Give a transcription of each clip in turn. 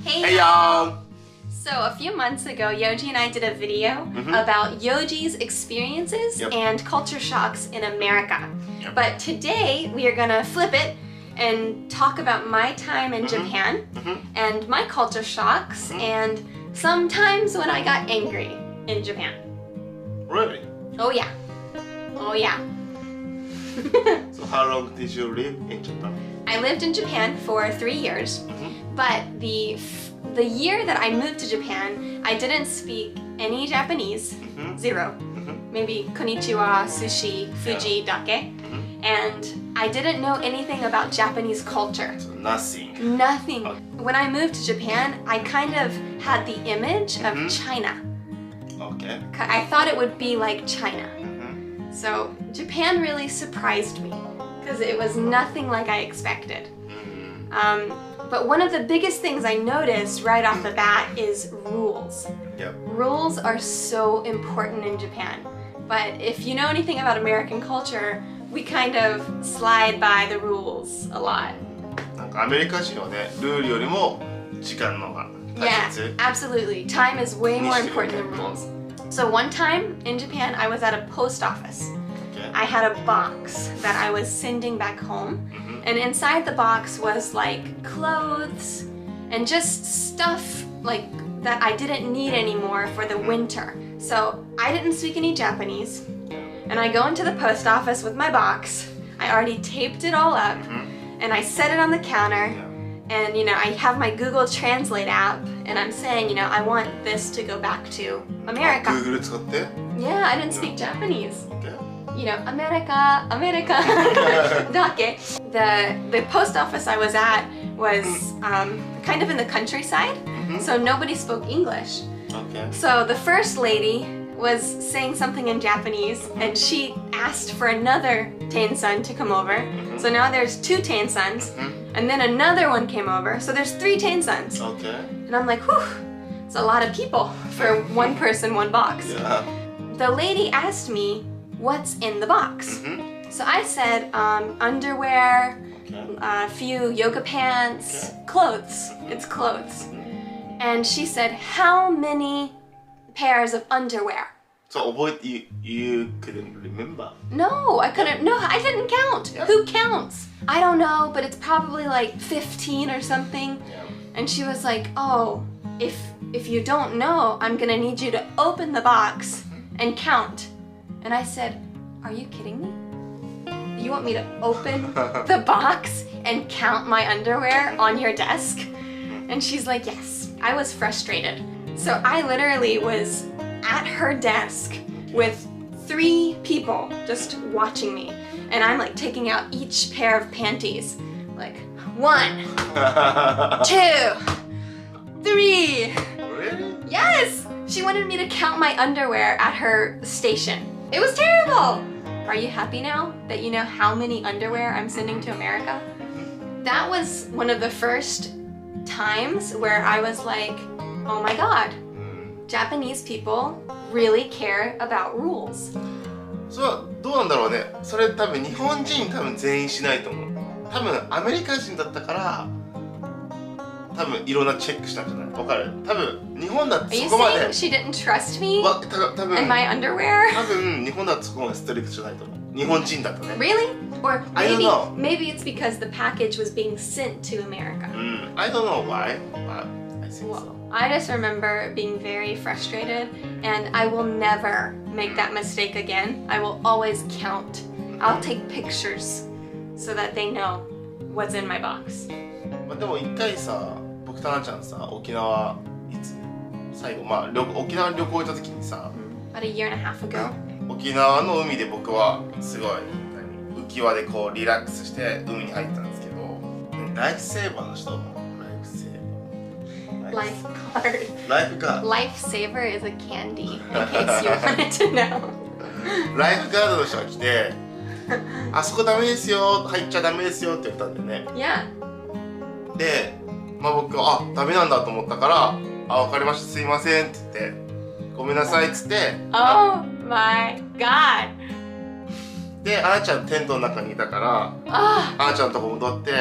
Hey y'all! So a few months ago, Yoji and I did a video about Yoji's experiences and culture shocks in America. But today we are gonna flip it and talk about my time in Japan and my culture shocks and sometimes when I got angry in Japan. Really? Oh yeah. Oh yeah. So how long did you live in Japan? I lived in Japan for 3 years, but the year that I moved to Japan, I didn't speak any Japanese, zero. Maybe konnichiwa, sushi, fuji dake, and I didn't know anything about Japanese culture. So nothing. Nothing. When I moved to Japan, I kind of had the image of China. Okay. I thought it would be like China. So Japan really surprised me because it was nothing like I expected. But one of the biggest things I noticed right off the bat is rules. Rules are so important in Japan. But if you know anything about American culture, we kind of slide by the rules a lot. なんかアメリカ人はね、ルールよりも時間の方が大 Yeah, 切。 absolutely. Time is way more important than rules. So one time in Japan, I was at a post office. I had a box that I was sending back home, and inside the box was like clothes and just stuff like that I didn't need anymore for the winter. So I didn't speak any Japanese, and I go into the post office with my box. I already taped it all up, and I set it on the counter, and I have my Google Translate app, and I'm saying, I want this to go back to America. Google 使って？ Yeah, I didn't speak Japanese. Okay. America, dake. The post office I was at was kind of in the countryside, so nobody spoke English. Okay. So the first lady was saying something in Japanese, and she asked for another Tensan to come over. So now there's 2 Tensans, and then another one came over, so there's 3 Tensans. Okay. And I'm like, whew, it's a lot of people for one person, one box. Yeah. The lady asked me, what's in the box? So I said underwear, a few yoga pants, clothes. It's clothes. And she said, how many pairs of underwear? So you couldn't remember? No, I couldn't. No, I didn't count. Who counts? I don't know, but it's probably like 15 or something. And she was like, oh, if you don't know, I'm gonna need you to open the box and count. And I said, are you kidding me? You want me to open the box and count my underwear on your desk? And she's like, yes. I was frustrated. So I literally was at her desk with 3 people just watching me. And I'm like taking out each pair of panties. Like 1, 2, 3. Really? Yes! She wanted me to count my underwear at her station. It was terrible! Are you happy now that you know how many underwear I'm sending to America? That was one of the first times where I was like, oh my god, Japanese people really care about rules. そうどうなんだろうね。それ多分日本人多分全員しないと思う。多分アメリカ人だったから多分いろんなチェックしたんじゃない？わかる？多分日本だってそこまで。Are you saying she didn't trust me 多分 in my underwear? 多分日本だとそこまでストリクトじゃないと思う。日本人だとね。Really? Or I don't know. maybe it's because the package was being sent to America. I don't know why, but I think Well, so. I just remember being very frustrated, and I will never make that mistake again. I will always count. I'll take pictures so that they know what's in my box. でも一回さ、僕となちゃんさ、沖縄いつ最後沖縄に旅行行った時にさ、 About a year and a half ago. 沖縄の海で僕はすごい浮き輪でこうリラックスして海に入ったんですけど、ライフセーバーの人、Lifeguard. ライフガード。 Lifesaver is a candy, in case you wanted to know. ライフガードの人が来て、あそこダメですよ、入っちゃダメですよって言ったんだよね。Yeah. で、僕はダメなんだと思ったから、わかりました、すいませんって言って、ごめんなさいっつって。Oh my god. で、あなちゃんテントの中にいたから、あなちゃんのとこ戻って、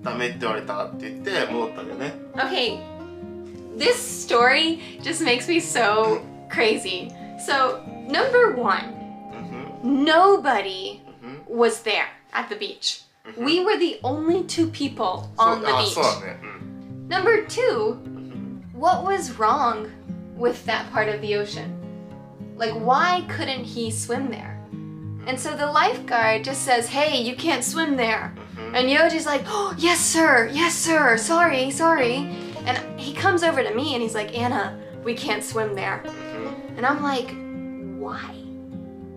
ダメって言われたって言って戻ったんだよね。 Okay, this story just makes me so crazy. So, number one, nobody was there at the beach. We were the only two people on the そう beach. だね、Number two, what was wrong with that part of the ocean? Like, why couldn't he swim there? And so the lifeguard just says, hey, you can't swim there. And Yoji's like, oh, yes, sir, sorry. And he comes over to me and he's like, Anna, we can't swim there. And I'm like, why?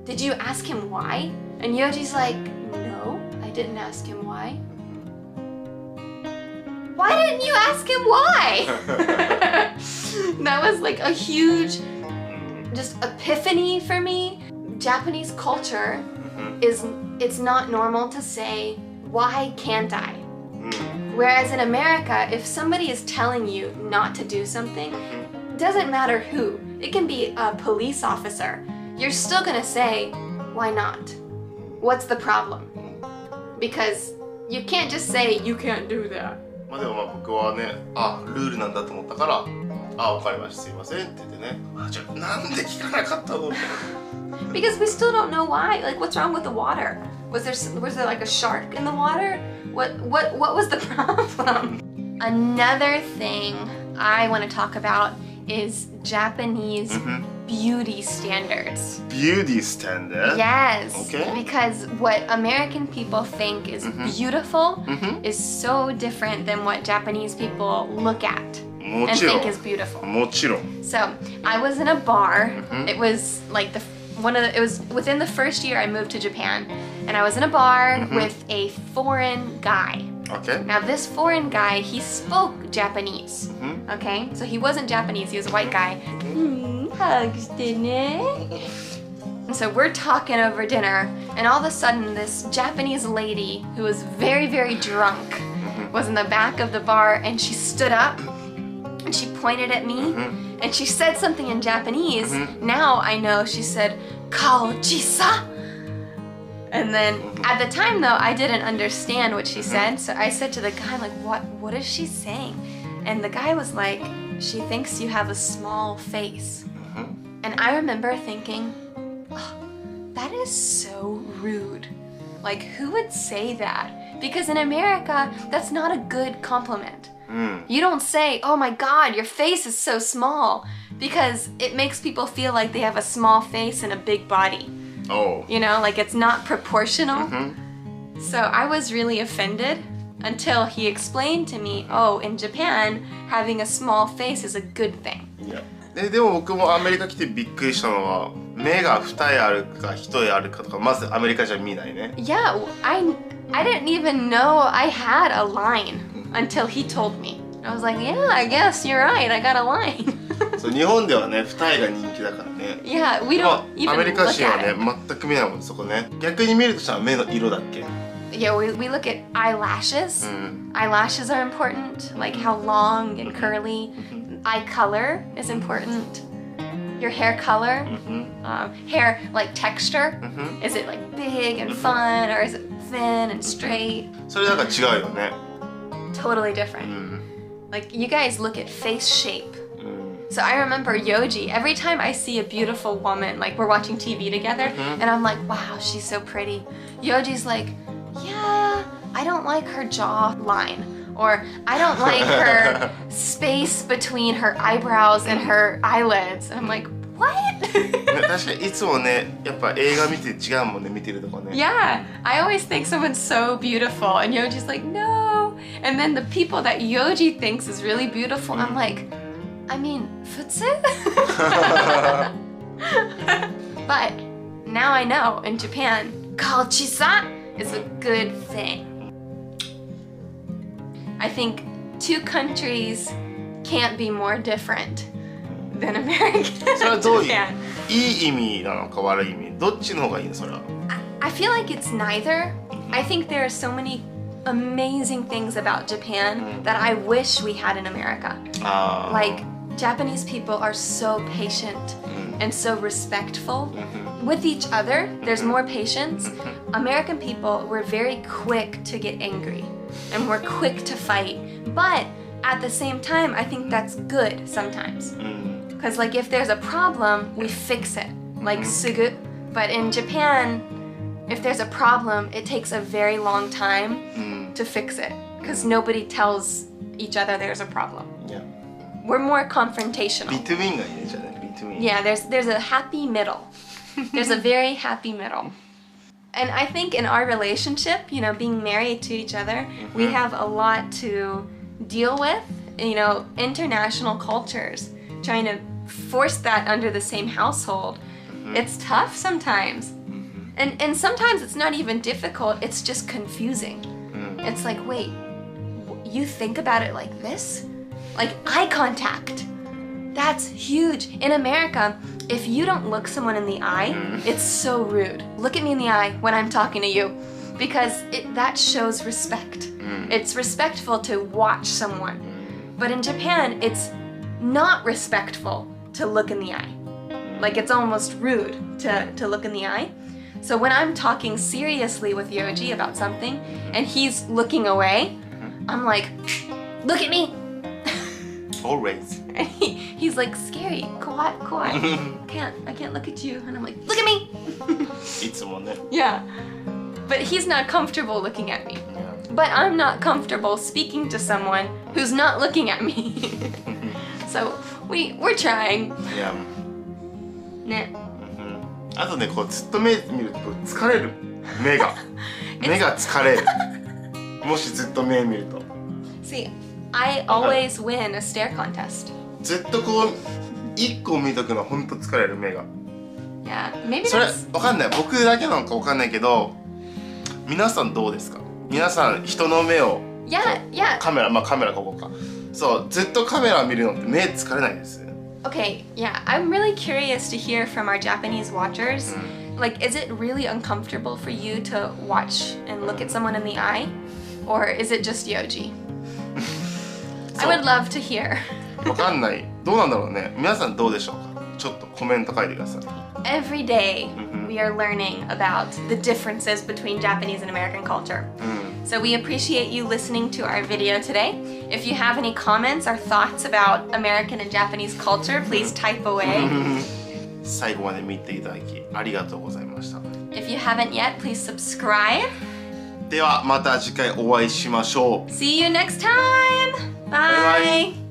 Did you ask him why? And Yoji's like, no, I didn't ask him why. Why didn't you ask him why? That was like a huge just epiphany for me. Japanese culture it's not normal to say, why can't I? Whereas in America, if somebody is telling you not to do something, it doesn't matter who. It can be a police officer. You're still gonna say, why not? What's the problem? Because you can't just say, you can't do that. まあでも僕はね、ルールなんだと思ったから、わかりました、すいませんって言ってね。じゃあなんで聞かなかったの？Because we still don't know why. Like, what's wrong with the water? Was there like a shark in the water? What was the problem? Another thing I want to talk about is Japanese beauty standards. Beauty standard? Yes. Okay. Because what American people think is beautiful is so different than what Japanese people look at and think is beautiful. もちろん。 So I was in a bar. It was like it was within the first year I moved to Japan, and I was in a bar with a foreign guy. Okay. Now this foreign guy, he spoke Japanese. Okay, so he wasn't Japanese, he was a white guy. Hugs, and so we're talking over dinner, and all of a sudden this Japanese lady who was very, very drunk was in the back of the bar, and she stood up and she pointed at me and she said something in Japanese. Now I know she said, Kao Jisa. And then at the time though, I didn't understand what she said. So I said to the guy, like, what is she saying? And the guy was like, she thinks you have a small face. And I remember thinking, oh, that is so rude. Like, who would say that? Because in America, that's not a good compliment. You don't say, oh my God, your face is so small, because it makes people feel like they have a small face and a big body. Oh. You know, like it's not proportional. So I was really offended until he explained to me, oh, in Japan, having a small face is a good thing. Yeah. でも僕もアメリカ来てびっくりしたのは、目が二重あるか一重あるかとかまずアメリカじゃ見ないね。Yeah, I didn't even know I had a line until he told me. I was like, yeah, I guess you're right. I got a line. そう日本ではね、二重が人気だからね。Yeah, we don't even アメリカ look 人は at ね、 it. 全く見ないもんそこね。逆に見るとしたら目の色だっけ。 Yeah, we look at eyelashes. Eyelashes are important, like how long and curly. Eye color is important. Your hair color, hair like texture. Is it like big and fun, or is it thin and straight? それなんか違うよね。 Totally different. Like you guys look at face shape. So I remember Yoji, every time I see a beautiful woman, like we're watching TV together, and I'm like, wow, she's so pretty. Yoji's like, yeah, I don't like her jawline, or I don't like her space between her eyebrows and her eyelids. And I'm like, what? 確かにいつもね、やっぱ映画見て違うもんね、見てるとこね。Yeah, I always think someone's so beautiful, and Yoji's like, no. And then the people that Yoji thinks is really beautiful, I'm like, I mean, futsu? But now I know in Japan, kalchisa is a good thing. I think two countries can't be more different than America それはどう and いう Japan. いい意味なのか悪い意味どっちの方がいいのそれは I feel like it's neither. I think there are so many amazing things about Japan that I wish we had in America. Like, Japanese people are so patient and so respectful with each other. There's more patience. American people were very quick to get angry. and we're quick to fight. But at the same time, I think that's good sometimes. Because like if there's a problem, we fix it. Like sugu. But in Japan, if there's a problem, it takes a very long time to fix it. Because nobody tells each other there's a problem. Yeah. We're more confrontational. Between がいいねじゃない Between. Yeah, there's a happy middle. There's a very happy middle. And I think in our relationship, you know, being married to each other, we have a lot to deal with, you know, international cultures, trying to force that under the same household. It's tough sometimes. And sometimes it's not even difficult, it's just confusing. It's like, wait, you think about it like this? Like eye contact. That's huge. In America, if you don't look someone in the eye, it's so rude. Look at me in the eye when I'm talking to you, because that shows respect. It's respectful to watch someone. But in Japan, it's not respectful to look in the eye. Like it's almost rude to look in the eye. So when I'm talking seriously with Yoji about something and he's looking away, I'm like, look at me. Always. And he's like, scary, quiet. I can't look at you. And I'm like, look at me. いつもね。 Yeah. But he's not comfortable looking at me. But I'm not comfortable speaking to someone who's not looking at me. So we're trying. Yeah. ね。あとね、こうずっと目見ると疲れる。目が疲れる。もしずっと目見ると。See, I always win a stare contest. ずっとこう一個見とくのほんと疲れる目が。Yeah, maybe それ that's... わかんない。僕だけなのかわかんないけど、皆さんどうですか？皆さん人の目を Yeah. カメラここか。そうずっとカメラ見るのって目疲れないです。Okay, yeah, I'm really curious to hear from our Japanese watchers. Like, is it really uncomfortable for you to watch and look at someone in the eye? Or is it just Yoji? I would love to hear. わかんない。どうなんだろうね。皆さんどうでしょうか？ちょっとコメント書いてください。Every day we are learning about the differences between Japanese and American culture. So we appreciate you listening to our video today. If you have any comments or thoughts about American and Japanese culture, please type away. 最後まで見ていただきありがとうございました。 If you haven't yet, please subscribe. ではまた次回お会いしましょう。 See you next time. Bye.